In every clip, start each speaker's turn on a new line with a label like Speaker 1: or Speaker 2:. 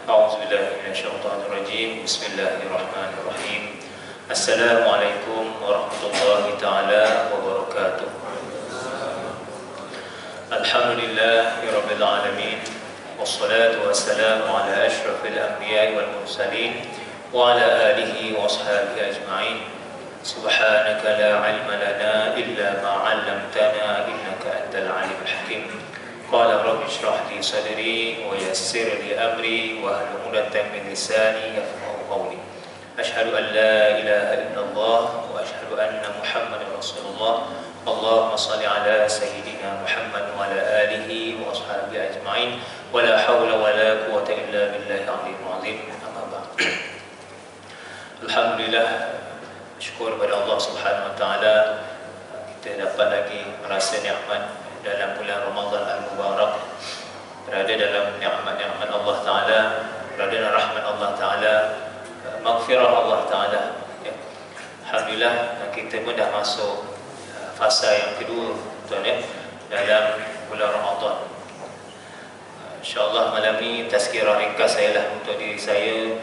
Speaker 1: A'udzubillahiminasyaitonirrajim. Bismillahirrahmanirrahim. Assalamualaikum warahmatullahi ta'ala wabarakatuh. Alhamdulillahirabbil alamin. Wassalatu wassalamu ala asyrafil anbiya'i wal mursalin wa ala alihi wa ashabihi ajma'in. Subhanaka la ilma lana illa ma 'allamtana innaka antal alimul hakim. Qala rabbi shrah li sadri wa yassir li amri wa hlul 'uqdatam min lisani yafqahu qawli. Asyhadu an la ilaha illallah wa asyhadu anna Muhammadar Rasulullah. Allahumma shalli ala sayyidina Muhammad wa ala alihi wa ashabihi ajma'in. Wa la haula wa la quwwata illa billahil aliyyil azim. Amma ba'd. Alhamdulillah, syukur kepada Allah Subhanahu wa taala kita dapat lagi merasa nikmat dalam bulan Ramadan al-Mubarak, berada dalam nikmat-nikmat Allah taala, berada dalam rahmat Allah taala, maghfirah Allah taala. Alhamdulillah, kita pun dah masuk fasa yang kedua tuan ya, dalam bulan Ramadan. InsyaAllah malam ni tazkirah ringkas saya lah untuk diri saya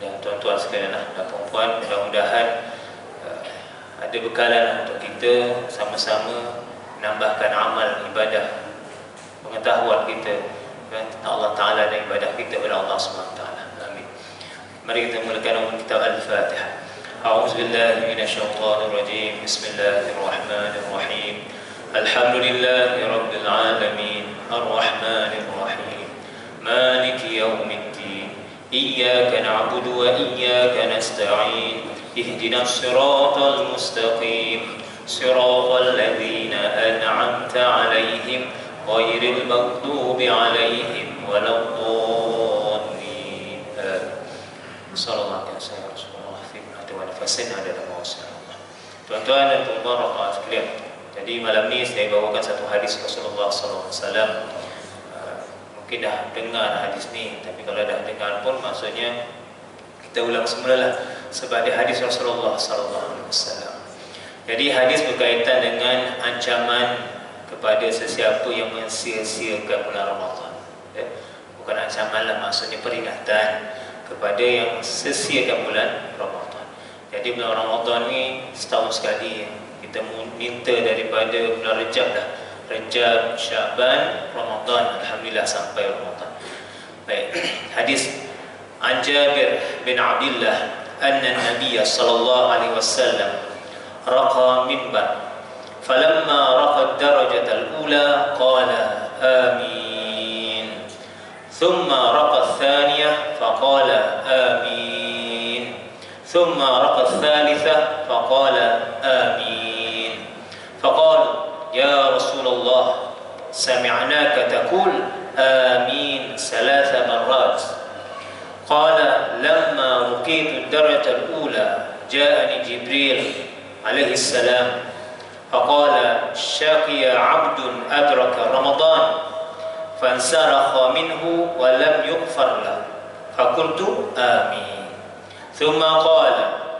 Speaker 1: dan tuan-tuan sekalian dan perempuan. Mudah-mudahan ada bekalan untuk kita sama-sama menambahkan amal ibadah, pengetahuan kita tentang Allah Ta'ala dan ibadah kita kepada Allah SWT. Amin. Mari kita mulakan kitab Al-Fatihah. A'udzubillahi minasyaitonirrajim. Bismillahirrahmanirrahim. Alhamdulillahi rabbil alamin. Ar-Rahmanirrahim. Maliki yaumiddin. Iyyaka na'budu wa iyyaka nasta'in. Ihdinas siratal mustaqim. Siratal ladzina an'amta 'alaihim ghairil maghdubi 'alaihim waladdallin. Sallallahu alaihi wasallam. Tuan-tuan dan puan-puan sekalian, jadi malam ni saya bawakan satu hadis Rasulullah SAW. Mungkin dah dengar hadis ni, tapi kalau dah dengar pun maksudnya kita ulang semula lah, sebab dia hadis Rasulullah SAW. Jadi hadis berkaitan dengan ancaman kepada sesiapa yang mensia-siakan bulan Ramadan. Bukan ancaman lah, maksudnya peringatan kepada yang sia-siakan bulan Ramadan. Jadi bulan Ramadan ni setahun sekali kita minta daripada bulan Rejab dah. Rejab, Syaban, Ramadan, alhamdulillah sampai Ramadan. Baik, hadis an Jabir bin Abdullah anna Nabiy sallallahu alaihi wasallam raqa minbar falamma raqa ad-darajah al-ula qala amin thumma raqa ath-thaniyah faqala amin ثم رقى الثالثة فقال آمين فقال يا رسول الله سمعناك تقول آمين 3 مرات قال لما رقيت الدرجة الأولى جاءني جبريل عليه السلام فقال شقي عبد أدرك رمضان فانسلخ منه ولم يغفر له فقلت آمين ثم قال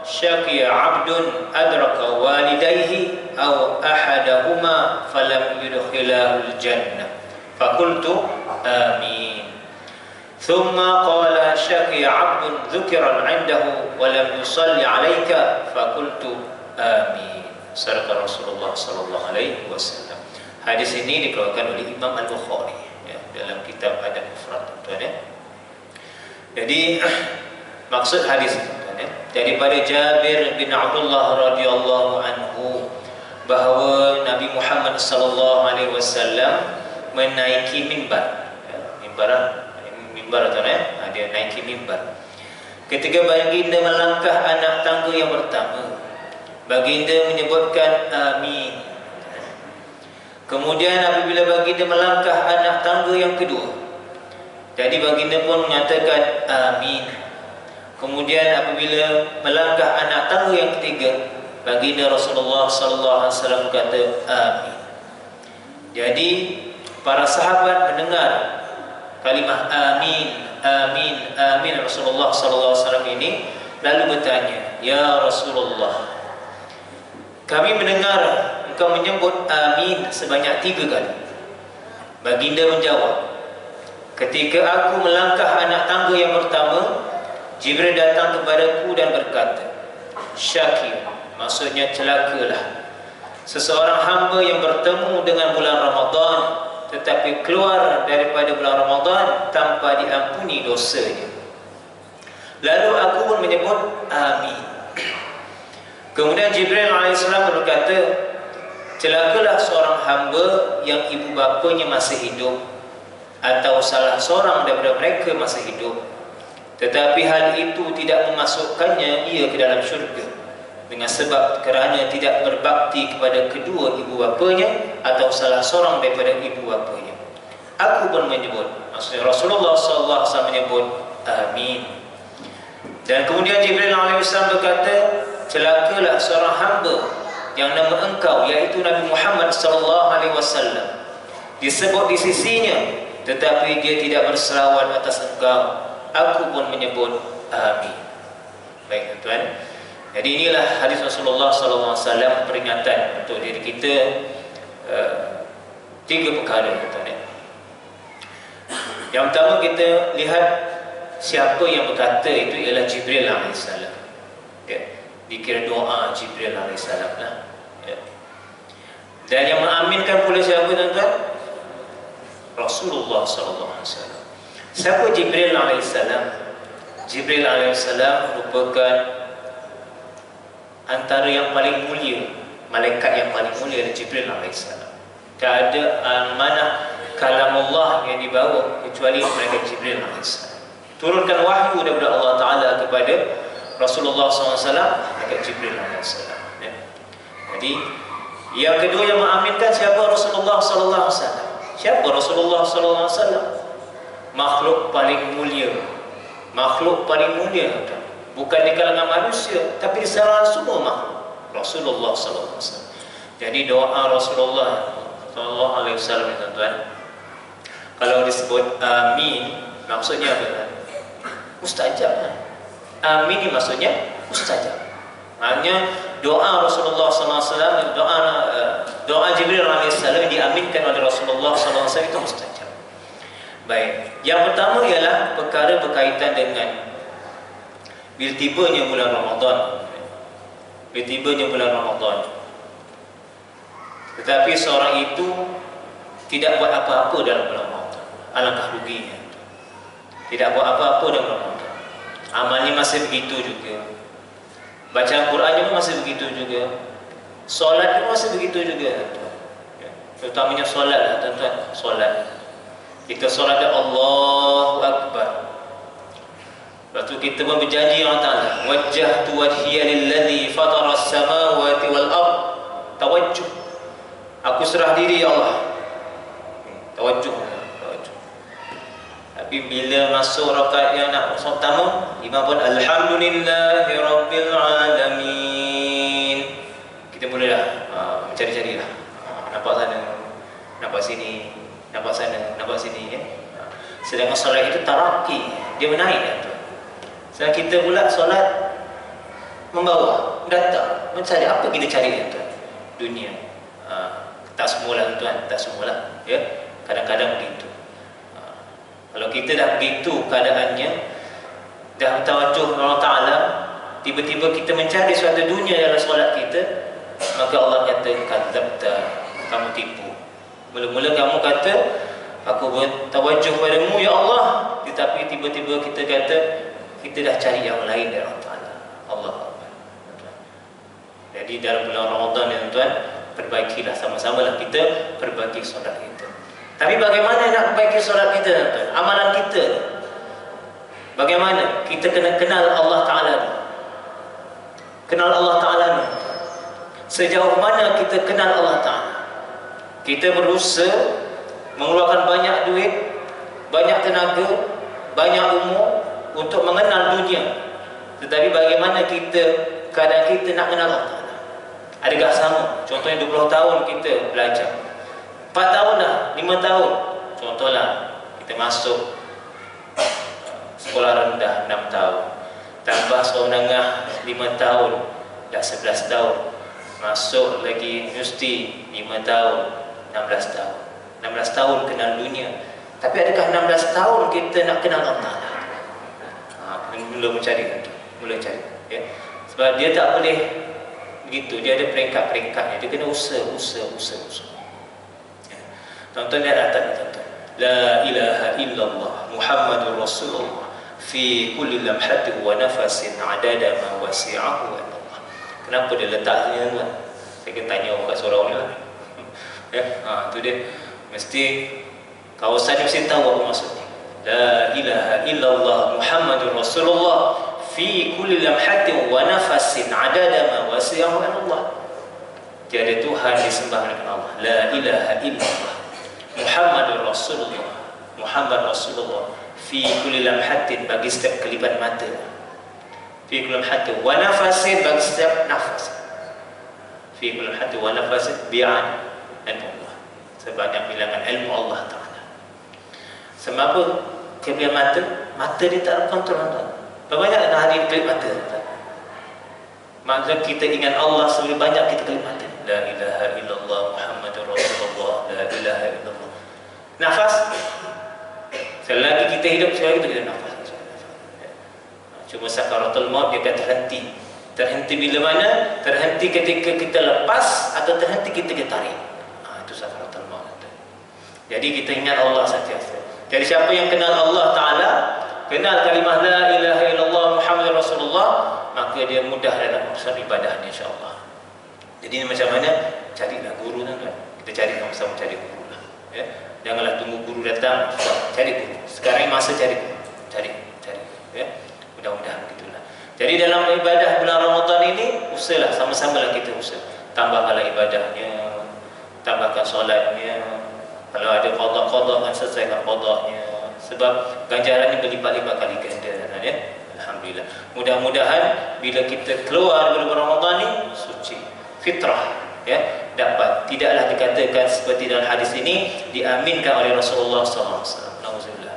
Speaker 1: شقي عبد أدرك والديه أو أحدهما فلم يدخلاه الجنة فقلت آمين ثم قال شقي عبد ذكر عنده ولم يصلي عليك فقلت آمين. Sadaq Rasulullah sallallahu alaihi wasallam. Hadis ini dikeluarkan oleh Imam Al-Bukhari ya, dalam kitab Adab Mufrad, tuan ya. Jadi maksud hadis ya, daripada Jabir bin Abdullah radhiyallahu anhu bahawa Nabi Muhammad sallallahu alaihi wasallam menaiki mimbar. Ya, mimbar tuan ya, dia naiki mimbar. Ketika baginda melangkah anak tangga yang pertama, baginda menyebutkan amin. Kemudian apabila baginda melangkah anak tangga yang kedua, jadi baginda pun mengatakan amin. Kemudian apabila melangkah anak tangga yang ketiga, baginda Rasulullah sallallahu alaihi wasallam kata amin. Jadi para sahabat mendengar kalimah amin, amin, amin Rasulullah sallallahu alaihi wasallam ini, lalu bertanya, ya Rasulullah, kami mendengar engkau menyebut amin sebanyak 3 kali. Baginda menjawab, ketika aku melangkah anak tangga yang pertama, Jibril datang kepadaku dan berkata, Syakir, maksudnya celakalah seseorang hamba yang bertemu dengan bulan Ramadan tetapi keluar daripada bulan Ramadan tanpa diampuni dosanya. Lalu aku pun menyebut amin. Kemudian Jibril AS berkata, celakalah seorang hamba yang ibu bapanya masih hidup atau salah seorang daripada mereka masih hidup, tetapi hal itu tidak memasukkannya ia ke dalam syurga dengan sebab kerana tidak berbakti kepada kedua ibu bapanya atau salah seorang daripada ibu bapanya. Aku pun menyebut, maksudnya Rasulullah SAW menyebut amin. Dan kemudian Jibril AS berkata, celakalah seorang hamba yang nama engkau, iaitu Nabi Muhammad SAW, disebut di sisinya tetapi dia tidak berselawat atas engkau. Aku pun menyebut amin. Baik tuan-tuan, jadi inilah hadis Rasulullah SAW peringatan untuk diri kita, tiga perkara tuan-tuan. Yang pertama kita lihat siapa yang berkata itu ialah Jibril AS. Ya, dikira doa Jibril AS lah. Ya. Dan yang mengaminkan pula siapa tuan-tuan? Rasulullah SAW. Siapa Jibril AS? Jibril AS merupakan antara yang paling mulia, malaikat yang paling mulia adalah Jibril AS. Tak ada amanah kalamullah yang dibawa kecuali malaikat Jibril AS. Turunkan wahyu daripada Allah Ta'ala kepada Rasulullah SAW, malaikat Jibril AS. Ya. Jadi yang kedua yang mengaminkan siapa? Rasulullah SAW. Siapa Rasulullah SAW? Makhluk paling mulia, makhluk paling mulia, bukan di kalangan manusia tapi di saluran semua makhluk, Rasulullah SAW. Jadi doa Rasulullah SAW, tuan-tuan, kalau disebut amin, maksudnya apa? Mustajab. Amin ini maksudnya mustajab. Maknanya doa Rasulullah SAW, doa Jibril AS diaminkan oleh Rasulullah SAW itu mustajab. Baik, yang pertama ialah perkara berkaitan dengan bila tibanya bulan Ramadan. Bila tibanya bulan Ramadan, tetapi seorang itu tidak buat apa-apa dalam bulan Ramadan, alangkah ruginya. Tidak buat apa-apa dalam Ramadan, amalnya masih begitu juga, bacaan Qurannya pun masih begitu juga, solat pun masih begitu juga, terutamanya solat lah tuan-tuan. Solat, kita solat Allahu Akbar, lepas tu kita pun berjanji Allah Ta'ala, wajjahtu wajhiya lilladzi fatara as-samawati wal ard, tawajjuh, aku serah diri ya Allah, tawajjuh. Tapi bila masuk rakaat yang nak pertama, imam pun alhamdulillahi rabbil alamin, kita mulalah mencari-carilah, nampak sana, nampak sini, nampak sana, nampak sini, ya. Sedangkan solat itu taraki, dia menaik, ya. Sedangkan kita pula solat membawa, datang, mencari apa kita cari, ya, tuan? Dunia. Tak semualah tuan, tak semualah, ya. Kadang-kadang begitu. Kalau kita dah begitu keadaannya, dah tawajuh Allah Ta'ala, tiba-tiba kita mencari suatu dunia dalam solat kita, maka Allah kata, kadzabta, kamu tipu. Mula-mula kamu kata, aku bertawajuh padamu ya Allah, tetapi tiba-tiba kita kata, kita dah cari yang lain dari Allah Ta'ala. Allah Akbar. Jadi dalam bulan Ramadan ya tuan, perbaikilah sama-samalah kita perbaiki solat kita. Tapi bagaimana nak perbaiki solat kita, tuan? Amalan kita bagaimana? Kita kena kenal Allah Ta'ala. Kenal Allah Ta'ala. Sejauh mana kita kenal Allah Ta'ala? Kita berusaha mengeluarkan banyak duit, banyak tenaga, banyak umur untuk mengenal dunia. Tetapi bagaimana keadaan kita nak kenal Allah Ta'ala? Adakah sama? Contohnya 20 tahun kita belajar, 4 tahun dah, 5 tahun. Contohlah kita masuk sekolah rendah 6 tahun, tambah sekolah menengah 5 tahun, dah 11 tahun. Masuk lagi universiti 5 tahun, 16 tahun. 16 tahun kenal dunia. Tapi adakah 16 tahun kita nak kenal Allah? Mula mencari, mula cari. Ya. Sebab dia tak boleh begitu, dia ada peringkat-peringkatnya. Dia kena usaha. Ya. Tonton dia atas, tonton. La ilaha illallah Muhammadur Rasulullah fi kulli lamhatin wa nafasin adada ma wasi'ahu Allah. Kenapa dia letaknya tuan? Saya kena tanya orang kat surau ni lah. Ya, tu dia. Mesti kawasan ni mesti tahu apa maksudnya. La ilaha illallah Muhammadur Rasulullah fi kulli lamhatin wa nafasin adada ma wasi'ahu Allah. Tiada Tuhan disembah melainkan Allah. La ilaha illallah Muhammadur Rasulullah. Muhammad Rasulullah fi kulli lamhatin, bagi setiap kelipat mata. Fi kulli lamhatin wa nafasin, bagi setiap nafas. Fi kulli lamhatin wa nafasin bi'an Allah. Sebanyak bilangan ilmu Allah Ta'ala. Sebab apa? Kelebihan mata, mata dia tak kontrol tuan. Berapa banyak hari kelip mata tuan? Maka kita ingat Allah sebelum banyak kita kelip mata. La ilaha illallah Muhammadur Rasulullah. La ilaha illallah. Nafas, selagi kita hidup, selagi kita nafas. Cuma sakaratul maut dia akan terhenti. Terhenti bila mana? Terhenti ketika kita lepas atau terhenti ketika tarik. Itu sakaratul maut. Jadi kita ingat Allah sentiasa. Jadi siapa yang kenal Allah Ta'ala, kenal kalimah la ilaha illallah Muhammadur Rasulullah, maka dia mudah dalam urusan ibadahnya, insya-Allah. Jadi macam mana? Carilah guru tuan-tuan. Kita cari sama-sama, cari guru lah. Ya? Janganlah tunggu guru datang, cari guru. Sekarang masa cari guru. Cari. Ya? Mudah-mudahan begitulah. Jadi dalam ibadah bulan Ramadan ini, usahalah sama-samalah kita usaha. Tambahkanlah ibadahnya, tambahkan solatnya. Kalau ada qada kan selesaikan qadanya. Sebab ganjarannya berlipat-lipat kali ganda, ya. Alhamdulillah. Mudah-mudahan bila kita keluar dari bulan Ramadan ni suci, fitrah, ya, dapat. Tidaklah dikatakan seperti dalam hadis ini diaminkan oleh Rasulullah sallallahu alaihi wasallam. Nauzubillah.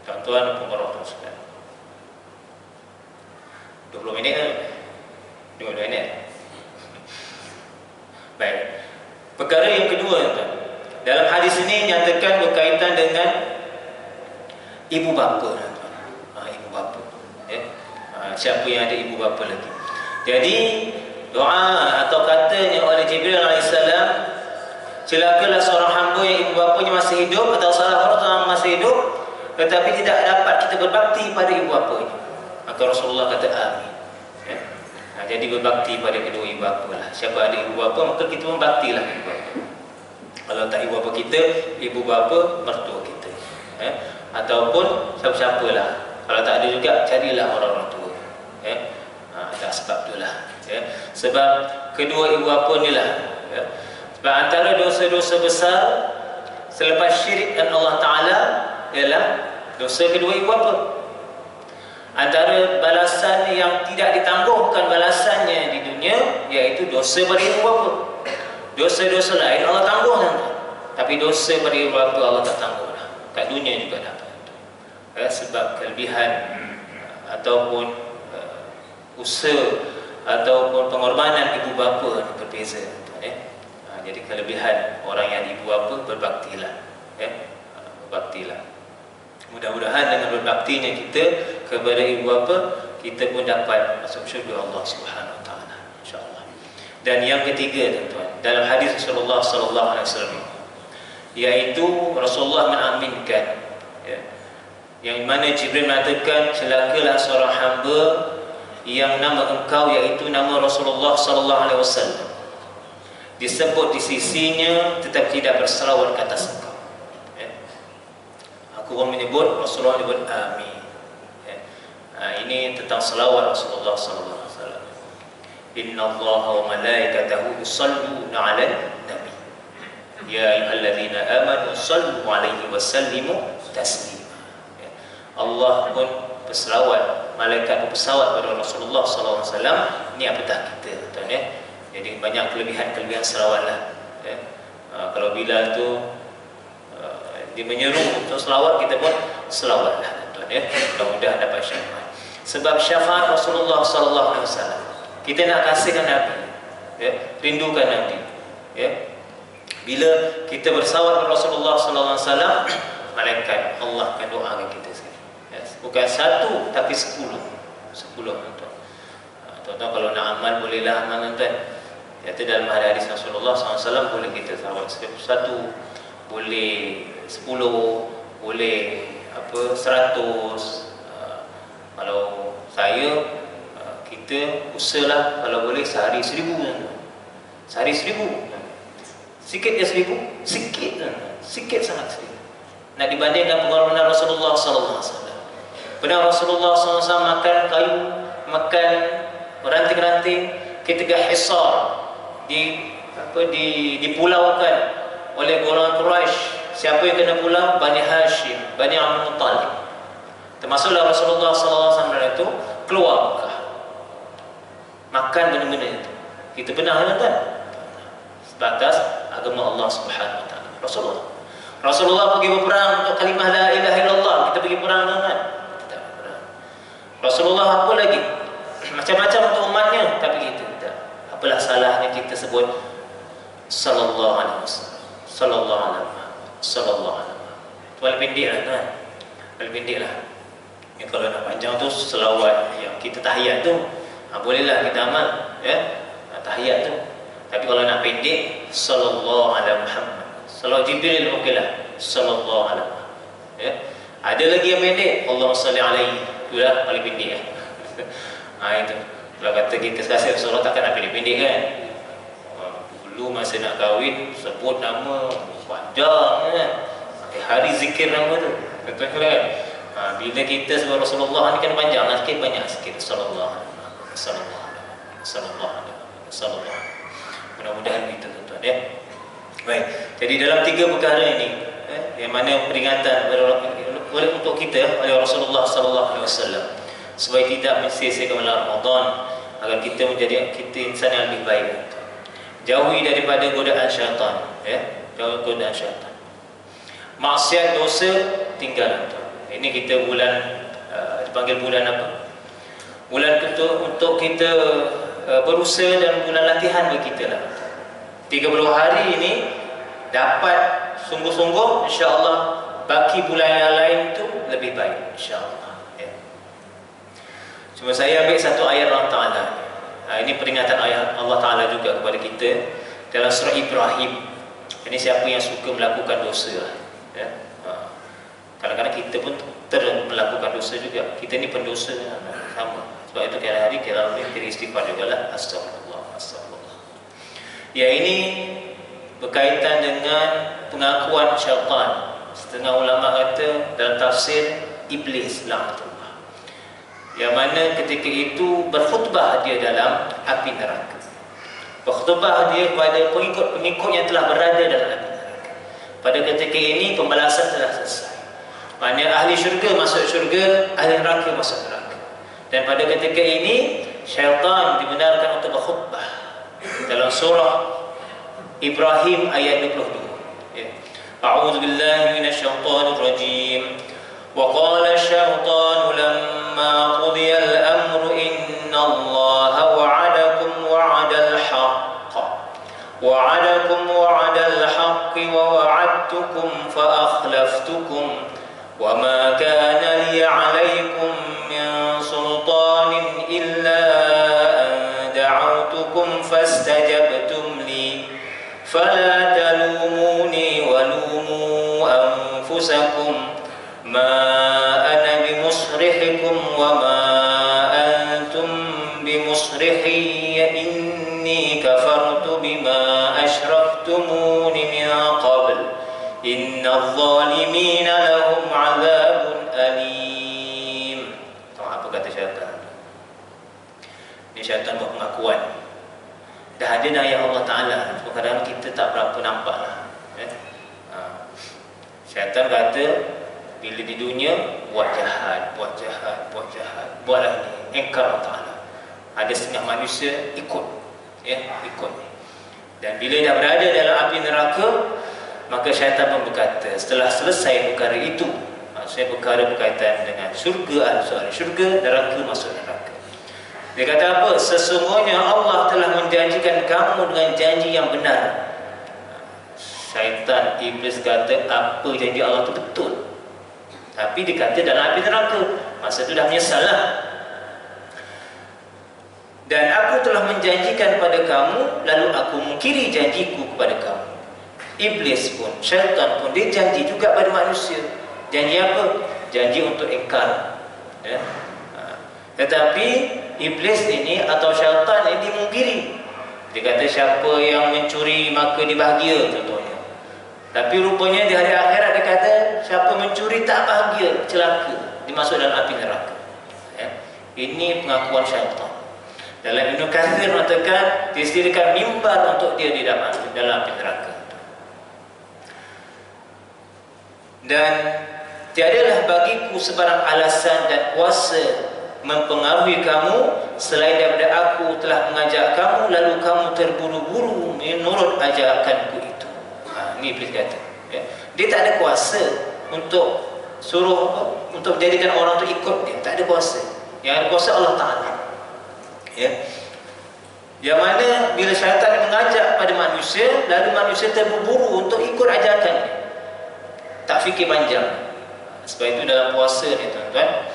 Speaker 1: Tuan-tuan dan puan-puan sekalian. 20 minit kan? 20 minit. Baik. Perkara yang kedua, tuan. Dalam hadis ini nyatakan berkaitan dengan ibu bapa, tuan. Ibu bapa. Ya. Siapa yang ada ibu bapa lagi? Jadi doa atau katanya oleh Jibril alaihissalam, celakalah seorang hamba yang ibu bapanya masih hidup atau salah orang masih hidup, tetapi tidak dapat kita berbakti pada ibu bapanya. Maka Rasulullah kata amin. Ya. Jadi berbakti pada kedua ibu bapa lah. Siapa ada ibu bapa, maka kita membaktilah ibu bapa. Kalau tak ibu bapa kita, ibu bapa mertua kita. Ya. Ataupun siapa-siapalah. Kalau tak ada juga, carilah orang-orang tua. Ya. Ada sebab itulah. Ya. Sebab kedua ibu bapa ni lah. Ya. Sebab antara dosa-dosa besar selepas syirik dan Allah Ta'ala ialah dosa kedua ibu bapa. Antara balasan yang tidak ditangguhkan balasannya di dunia, iaitu dosa pada ibu bapa. Dosa-dosa lain Allah tangguh, tapi dosa pada ibu bapa Allah tak tangguh lah. Kat dunia juga dapat. Ya, sebab kelebihan ataupun usaha ataupun pengorbanan ibu bapa berbeza. Ya. Jadi kelebihan orang yang ibu bapa, berbaktilah. Ya. Berbaktilah. Mudah-mudahan dengan berbaktinya kita kepada ibu bapa, kita pun dapat masuk syurga Allah Subhanahu Wa Taala, insya-Allah. Dan yang ketiga, tuan-tuan, dalam hadis Rasulullah sallallahu alaihi wasallam, iaitu Rasulullah mengaminkan, ya, yang mana Jibril mengatakan, celakalah seorang hamba yang nama engkau iaitu nama Rasulullah sallallahu alaihi wasallam disebut di sisinya tetapi tidak berselawat ke atas engkau. Aku pun menyebut, Rasulullah menyebut amin. Ya. Ini tentang selawat Rasulullah sallallahu alaihi wasallam. Innallaha wa malaikatahu yusalluna 'alan nabi. Ya ayyuhalladzina amanu sallu 'alaihi wa sallimu taslima. Ya. Allah pun berselawat, malaikat pun berselawat pada Rasulullah sallallahu alaihi wasallam. Ini apatah kita, tuan ya. Jadi banyak kelebihan-kelebihan selawatlah. Ya. Kalau Bilal tu dia menyeru untuk selawat, kita pun selawatlah, tuan ya. Mudah-mudahan dapat syafaat. Sebab syafaat Rasulullah sallallahu alaihi wasallam. Kita nak kasihkan Nabi, ya, rindukan Nabi, ya. Bila kita bersawat dengan Rasulullah sallallahu alaihi wasallam, malaikat Allah akan doakan kita sekali. Ya, bukan satu tapi 10. 10 tuan. Tuan-tuan kalau nak amal bolehlah amal tuan. Kata dalam hadis Rasulullah SAW boleh kita sawat satu, boleh 10, boleh 100. Kalau saya, kita usahalah kalau boleh sehari 1000. Sehari 1000. Sikit je 1000, sikit kan? Sikit sangat sikit. Nak dibandingkan pengorbanan Rasulullah SAW. Pernah Rasulullah SAW makan kayu, makan ranting-ranting ketika hisar dipulaukan oleh golongan Quraisy. Siapa yang kena pulau? Bani Hashim, Bani Abdul Muttalib. Termasuklah Rasulullah SAW itu keluar Mekah, makan benda-benda itu. Kita pernah kan? Sebatas agama Allah Subhanahu Wa Taala. Rasulullah pergi berperang untuk kalimah la ilaha illallah. Kita pergi perang kan? Tidak perang. Rasulullah apa lagi? Macam-macam untuk umatnya, tapi kita tidak. Apalah salahnya kita sebut sallallahu alaihi wasallam, sallallahu alaihi wasallam, sallallahu alaihi wasallam. Wal pendeklah kan? Wal pendeklah. Ya, kalau nak panjang tu selawat yang kita tahiyat tu, bolehlah kita amal, ya. Tahiyat tu. Tapi kalau nak pendek, sallallahu alaihi Muhammad. Salawat Jibril okeylah, sallallahu alaihi Muhammad. Ya. Ada lagi yang pendek, Allahumma salli alaihi. Itulah paling pendek ya. Itu. Kalau kata kita sekasih Rasulullah takkan nak pendek-pendek kan. Dulu masa nak kahwin sebut nama panjang kan. Hari zikir nama tu. Betul kan? Bila kita sebut Rasulullah ni kan panjang sikit, banyak sikit. Sallallahu alaihi Muhammad. Sallallahu alaihi Muhammad. Sallallahu alaihi Muhammad. Sallallahu alaihi Muhammad. Mudah-mudahan kita tuan-tuan ya. Baik. Jadi dalam 3 perkara ini yang mana peringatan oleh untuk kita oleh Rasulullah sallallahu alaihi wasallam supaya tidak mensia-siakan bulan Ramadan, agar kita menjadi insan yang lebih baik. Jauhi daripada godaan syaitan ya. Jauhi godaan syaitan. Maksiat dosa tinggal tuan. Ini kita bulan dipanggil bulan apa? Bulan untuk kita berusaha dan bulan latihan bagi kita lah. 30 hari ini dapat sungguh-sungguh, insya-Allah baki bulan yang lain tu lebih baik insya-Allah ya. Cuma saya ambil satu ayat Allah Taala. Ini peringatan ayat Allah Taala juga kepada kita dalam surah Ibrahim. Ini siapa yang suka melakukan dosa ya. Kadang-kadang kita pun melakukan dosa juga. Kita ni pendosa sama. Sebab itu tiap hari kita boleh beristighfar jugalah. Astagfirullah, astagfirullah. Ya, ini berkaitan dengan pengakuan syaitan. Setengah ulama kata dalam tafsir iblis laknatullah, yang mana ketika itu berkhutbah dia dalam api neraka. Berkhutbah dia kepada pengikut-pengikut yang telah berada dalam api neraka. Pada ketika ini pembalasan telah selesai. Maknanya ahli syurga masuk syurga, ahli neraka masuk neraka. Dan pada ketika ini syaitan dibenarkan untuk berkhutbah dalam surah Ibrahim ayat 22 ya. A'udzu billahi minasyaitonir rajim. Wa qala asy-syaitanu lamma qudiya al-amru innallaha wa'adakum wa'adal haqq wa'adal haqqi wa wa'adtukum fa akhlaftukum wa ma kana li 'alaykum min sultanin illa an da'awtukum fastajabtum li fala talumuni walumu anfusakum ma ana bimusrihikum wa ma antum bimusrihi inni kafartu bima asyraktumuni min qabl innadh zalimina lahum 'adzabun alim. Tahu apa kata syaitan? Ini syaitan buat pengakuan. Dah ada ayat Allah Ta'ala, kadang-kadang kita tak berapa nampak lah ya. Syaitan kata bila di dunia buat jahat, buatlah ni, engkar Allah Ta'ala. Ada setengah manusia ikut ya, ikut. Dan bila dah berada dalam api neraka, maka syaitan pun berkata setelah selesai perkara itu, maksudnya perkara berkaitan dengan syurga, ahli syurga, neraka masuk neraka. Dia kata apa? Sesungguhnya Allah telah menjanjikan kamu dengan janji yang benar. syaitan, iblis kata apa janji Allah tu betul, tapi dikata dalam api neraka, masa tu dah menyesal lah. Dan aku telah menjanjikan pada kamu, lalu aku mengkiri janjiku kepada kamu. Iblis pun, syaitan pun, dia janji juga pada manusia. Janji apa? Janji untuk ingkar, ya? Tetapi iblis ini atau syaitan ini mengkiri. Dia kata siapa yang mencuri maka dia bahagia, contohnya. Tapi rupanya di hari akhirat dia kata siapa mencuri tak bahagia, celaka, dimasuk dalam api neraka, ya? Ini pengakuan syaitan. Dalam Ibnu Katsir mengatakan disediakan mimbar untuk dia di dalam api neraka. Dan tiadalah bagiku sebarang alasan dan kuasa mempengaruhi kamu selain daripada aku telah mengajak kamu lalu kamu terburu-buru menurut ajakanku itu. Ini Iblis kata, ya? Dia tak ada kuasa untuk suruh apa? Untuk menjadikan orang tu ikut dia, tak ada kuasa. Yang ada kuasa Allah Ta'ala, ya? Yang mana bila syaitan mengajak pada manusia, lalu manusia terburu-buru untuk ikut ajakannya, tak fikir panjang. Sebab itu dalam puasa ni tuan-tuan,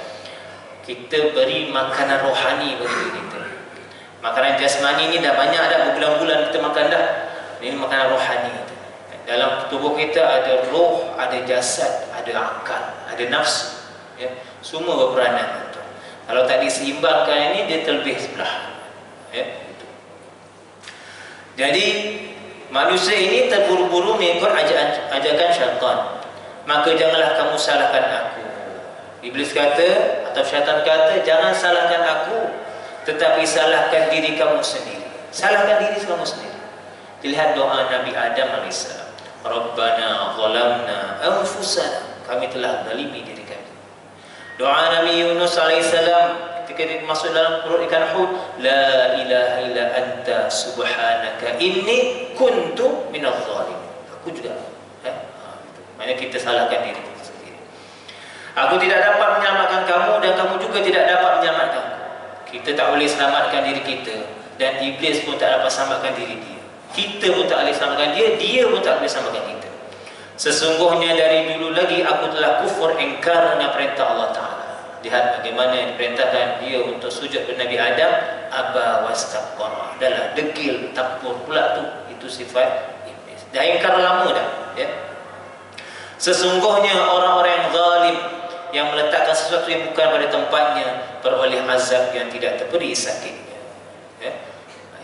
Speaker 1: kita beri makanan rohani bagi diri kita. Makanan jasmani ni dah banyak dah, berbulan-bulan kita makan dah. Ini makanan rohani. Dalam tubuh kita ada roh, ada jasad, ada akal, ada nafsu, ya? Semua berperanan. Kalau tak diseimbangkan ini, dia terlebih sebelah, ya? Jadi manusia ini terburu-buru mengikut ajakan syaitan. Maka janganlah kamu salahkan aku. Iblis kata atau syaitan kata, jangan salahkan aku, tetapi salahkan diri kamu sendiri. Salahkan diri kamu sendiri. Dilihat doa Nabi Adam AS. Rabbana zalamna anfusana, kami telah zalimi diri kami. Doa Nabi Yunus AS ketika dia masuk dalam perut ikan hut, la ilaha illa anta subhanaka inni kuntu minadh zalimin. Aku juga, maknanya kita salahkan diri kita sendiri. Aku tidak dapat menyelamatkan kamu dan kamu juga tidak dapat menyelamatkan aku. Kita tak boleh selamatkan diri kita, dan iblis pun tak dapat selamatkan diri dia. Kita pun tak boleh selamatkan dia, dia pun tak boleh selamatkan kita. Sesungguhnya dari dulu lagi aku telah kufur, ingkar dengan perintah Allah Ta'ala. Lihat bagaimana diperintahkan dia untuk sujud kepada Nabi Adam, aba wastakbara, adalah degil, takbur pula tu. Itu sifat iblis. Dah ingkar lama dah, ya? Sesungguhnya orang-orang yang zalim, yang meletakkan sesuatu yang bukan pada tempatnya, beroleh azab yang tidak terperi sakitnya, ya?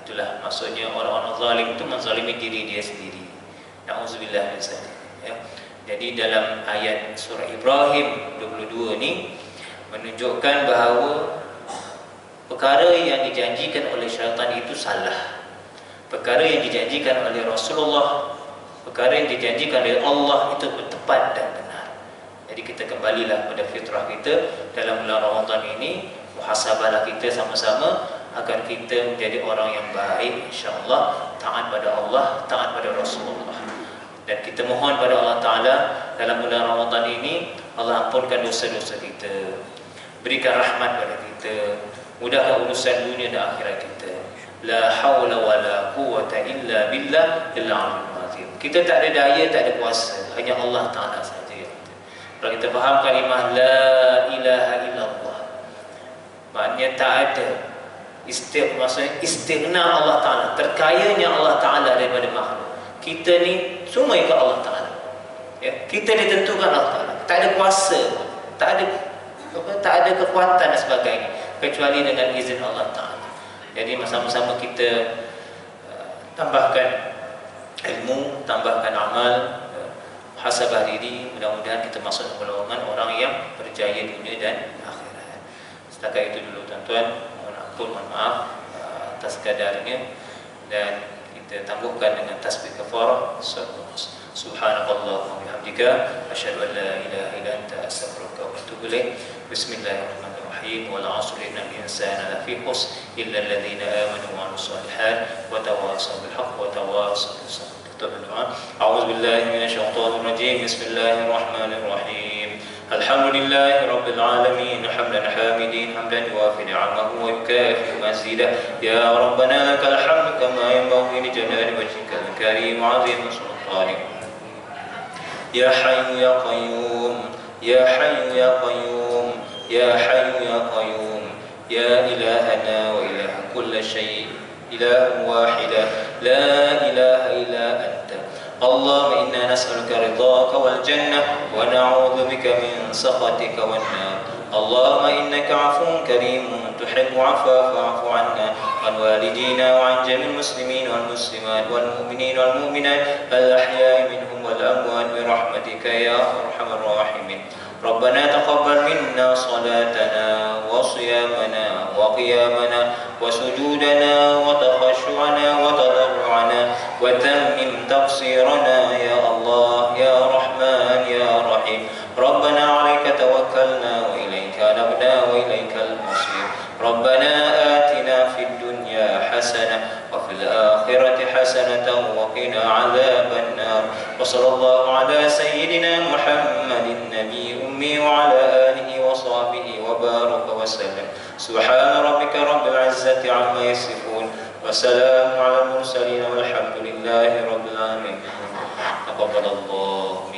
Speaker 1: Itulah maksudnya orang-orang zalim itu menzalimi diri dia sendiri. Na'udzubillah min zalik, ya? Jadi dalam ayat surah Ibrahim 22 ni menunjukkan bahawa perkara yang dijanjikan oleh syaitan itu salah. Perkara yang dijanjikan oleh Rasulullah, perkara yang dijanjikan oleh Allah itu tepat dan benar. Jadi kita kembalilah pada fitrah kita dalam bulan Ramadan ini. Muhasabahlah kita sama-sama agar kita menjadi orang yang baik, insya-Allah, taat pada Allah, taat pada Rasulullah. Dan kita mohon pada Allah Ta'ala dalam bulan Ramadan ini, Allah ampunkan dosa-dosa kita, berikan rahmat pada kita, mudahkan urusan dunia dan akhirat kita. La hawla wa la quwwata illa billah al-'aliyyil azim. Kita tak ada daya, tak ada kuasa, hanya Allah Ta'ala saja. Kalau kita faham kalimah la ilaha illallah, maknanya tak ada maksudnya istighna Allah Ta'ala, terkayanya Allah Ta'ala daripada makhluk. Kita ni semua ikut Allah Ta'ala, ya? Kita ditentukan Allah Ta'ala, tak ada kuasa, tak ada kekuatan dan sebagainya, kecuali dengan izin Allah Ta'ala. Jadi sama-sama kita tambahkan ilmu, tambahkan amal, muhasabah diri. Mudah-mudahan kita masuk dalam golongan orang yang berjaya dunia dan akhirat. Setakat itu dulu tuan-tuan, mohon maaf atas kadarnya, dan kita tangguhkan dengan tasbih kafarah. Subhanallah wa bihamdika asyhadu an la ilaha illa anta astaghfiruka wa atubu ilaik. Bismillahirrahmanirrahim. Wal 'asri innal insana lafi khusr illa alladhina amanu wa 'amilus shalihat wa tawassaw bil haqq wa tawassaw bis sabr. A'udzu billahi minasyaitonir rajim. Bismillahirrahmanirrahim. Alhamdulillahi rabbil alamin, hamdan hamidin, hamdan yuwafi ni'amahu wa yukafi mazidah. Ya rabbana lakal hamdu kama yanbaghi li jalali wajhikal karim 'azim sultanik. يا حي يا قيوم يا حي يا قيوم يا حي يا قيوم يا إلهنا وإله كل شيء إله واحد لا إله إلا أنت اللهم إنا نسألك رضاك والجنة ونعوذ بك من سخطك والنار اللهم إنك عفو كريم تحب عفا فاعف عنا عن والدينا وعن جميع المسلمين والمسلمات والمؤمنين والمؤمنات الأحياء منهم والأموات برحمتك يا أرحم الراحمين ربنا تقبل منا صلاتنا وصيامنا وقيامنا وسجودنا وتخشعنا وتضرعنا وتمم تقصيرنا يا الله يا رحمن يا رحيم ربنا عليك توكلنا وإليك نبنا وإليك المصير ربنا آتنا في الدنيا حسنة وفي الآخرة حسنة وقنا عذاب النار وصلى الله على سيدنا محمد النبي أمي وعلى آله وصحبه وبارك وسلم سبحان ربك رب العزة عما يصفون وسلام على المرسلين والحمد لله رب العالمين تقبل الله